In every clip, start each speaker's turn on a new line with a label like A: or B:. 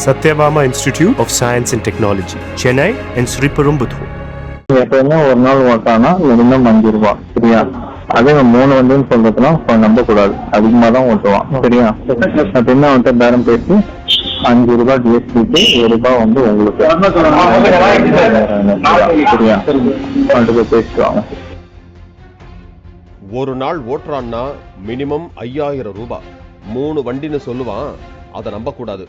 A: Satyabama Institute of Science and Technology, Chennai and Sriperumbudur.
B: எப்பவுமே ஒரு நாள் ஓட்டானா மினிமம் 5 ரூபாய். சரியா? அதே 3 வண்டின்னு சொல்றதுனா நம்ப கூடாது, அதிகமா தான் ஓட்டுவான். சரியா? அப்படின்னா அவன்கிட்ட பேரம் பேசி 5 ரூபாய் டிஎஸ்பிக்கு 1 ரூபாய் வந்து உங்களுக்கு. சரியா? அவன்கிட்ட பேசிக்குவாங்க.
C: ஒரு நாள் ஓட்டுறான்னா மினிமம் 5000 ரூபாய். 3 வண்டின்னு சொல்லுவான், அதை நம்ப கூடாது.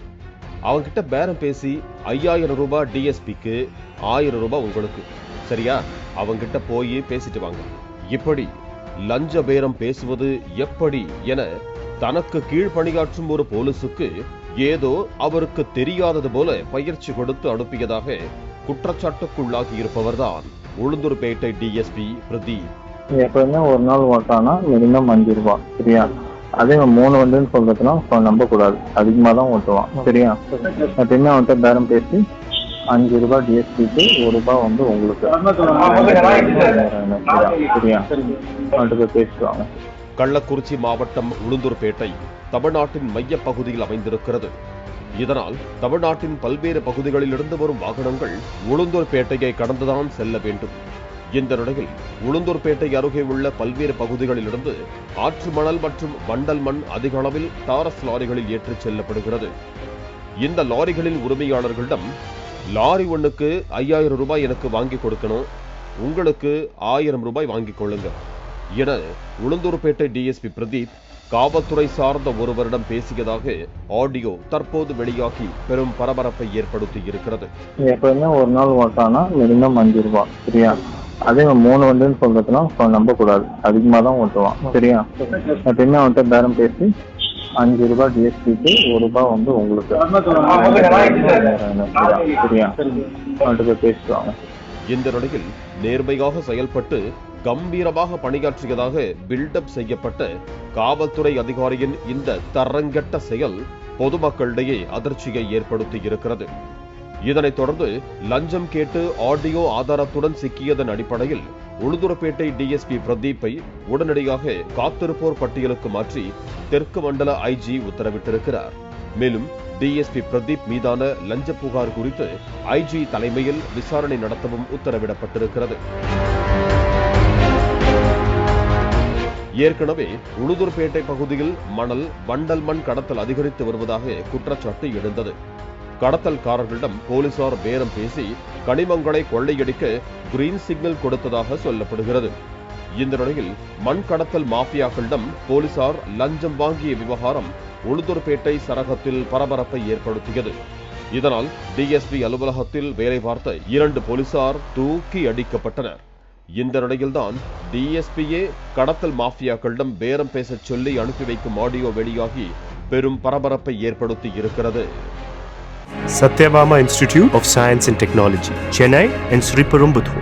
C: அவன்கிட்ட பேரம் பேசி 5000 ரூபாய் டிஎஸ்பிக்கு 1000 ரூபாய் உங்களுக்கு. சரியா? அவங்கிட்ட போய் பேசிட்டு வாங்க. இப்படி லஞ்ச பேரம் பேசுவது எப்படி என தனக்கு கீழ் பணியாற்றும் ஒரு போலீசுக்கு ஏதோ அவருக்கு தெரியாதது போல பயிற்சி கொடுத்து அனுப்பியதாக குற்றச்சாட்டுக்குள்ளாகி இருப்பவர்தான் உளுந்தூர்பேட்டை டிஎஸ்பி பிரதீப்.
B: எப்பவுமே ஒரு நாள் ஓட்டானா மினிமம் 5 ரூபாய். சரியா? அதே 3 வண்டின்னு சொல்றதுனா நம்ப கூடாது, அதிகமா தான் ஓட்டுவான். சரியா? அப்படின்னா அவன்கிட்ட பேரம் பேசி 5 ரூபாய் டிஎஸ்பிக்கு 1 ரூபாய் வந்து உங்களுக்கு. சரியா? அவன்கிட்ட பேசிக்குவாங்க.
C: கள்ளக்குறிச்சி மாவட்டம் உளுந்தூர்பேட்டை தமிழ்நாட்டின் மைய பகுதியில் அமைந்திருக்கிறது. இதனால் தமிழ்நாட்டின் பல்வேறு பகுதிகளிலிருந்து வரும் வாகனங்கள் உளுந்தூர்பேட்டையை கடந்துதான் செல்ல வேண்டும். இந்த நிலையில் உளுந்தூர்பேட்டை அருகே உள்ள பல்வேறு பகுதிகளிலிருந்து ஆற்று மணல் மற்றும் வண்டல் மண் அதிக அளவில் டாரஸ் லாரிகளில் ஏற்றிச் செல்லப்படுகிறது. இந்த லாரிகளின் உரிமையாளர்களிடம் லாரி ஒண்ணுக்கு 5000 ரூபாய் எனக்கு வாங்கி கொடுக்கணும், உங்களுக்கு 1000 ரூபாய் வாங்கிக் கொள்ளுங்க என உளுந்தூர்பேட்டை டிஎஸ்பி பிரதீப் காவல்துறை சார்ந்த ஒருவரிடம் பேசியதாக ஆடியோ தற்போது வெளியாகி பெரும் பரபரப்பை ஏற்படுத்தி இருக்கிறது.
B: எப்பவுமே ஒரு நாள் ஓட்டானா மினிமம் 5 ரூபாய். சரியா? அதே 3 வண்டின்னு சொல்றதுனா நம்ப கூடாது, அதிகமா தான் ஓட்டுவான். சரியா? அப்படின்னா அவன்கிட்ட பேரம் பேசி 5 ரூபாய் டிஎஸ்பிக்கு 1 ரூபாய் வந்து உங்களுக்கு. சரியா? அவன்கிட்ட பேசிக்குவாங்க.
C: இந்த நிலையில் நேர்மையாக செயல்பட்டு கம்பீரமாக பணியாற்றியதாக பில்டப் செய்யப்பட்ட காவல்துறை அதிகாரியின் இந்த தரங்கெட்ட செயல் பொதுமக்களிடையே அதிர்ச்சியை ஏற்படுத்தி இருக்கிறது. இதனைத் தொடர்ந்து லஞ்சம் கேட்டு ஆடியோ ஆதாரத்துடன் சிக்கியதன் அடிப்படையில் உளுந்தூர்பேட்டை டிஎஸ்பி பிரதீப்பை உடனடியாக காத்திருப்போர் பட்டியலுக்கு மாற்றி தெற்கு மண்டல ஐஜி உத்தரவிட்டிருக்கிறார். மேலும் டிஎஸ்பி பிரதீப் மீதான லஞ்ச புகார் குறித்து ஐஜி தலைமையில் விசாரணை நடத்தவும் உத்தரவிடப்பட்டிருக்கிறது. ஏற்கனவே உளுந்தூர்பேட்டை பகுதியில் மணல் வண்டல் மண் கடத்தல் அதிகரித்து வருவதாக குற்றச்சாட்டு எழுந்தது. கடத்தல்காரர்களிடம் போலீசார் பேரம் பேசி கனிமங்களை கொள்ளையடிக்க கிரீன் சிக்னல் கொடுத்ததாக சொல்லப்படுகிறது. இந்த நிலையில் மண் கடத்தல் மாஃபியாக்களிடம் போலீசார் லஞ்சம் வாங்கிய விவகாரம் உளுந்தூர்பேட்டை சரகத்தில் பரபரப்பை ஏற்படுத்தியது. இதனால் டிஎஸ்பி அலுவலகத்தில் வேலை பார்த்த 2 போலீசார் தூக்கி அடிக்கப்பட்டனர். இந்த நிலையில்தான் டிஎஸ்பியே கடத்தல் மாஃபியாக்களிடம் பேரம் பேச சொல்லி அனுப்பி வைக்கும் ஆடியோ வெளியாகி பெரும் பரபரப்பை ஏற்படுத்தி இருக்கிறது.
A: Satyabama Institute of Science and Technology, Chennai and Sriperumbudur.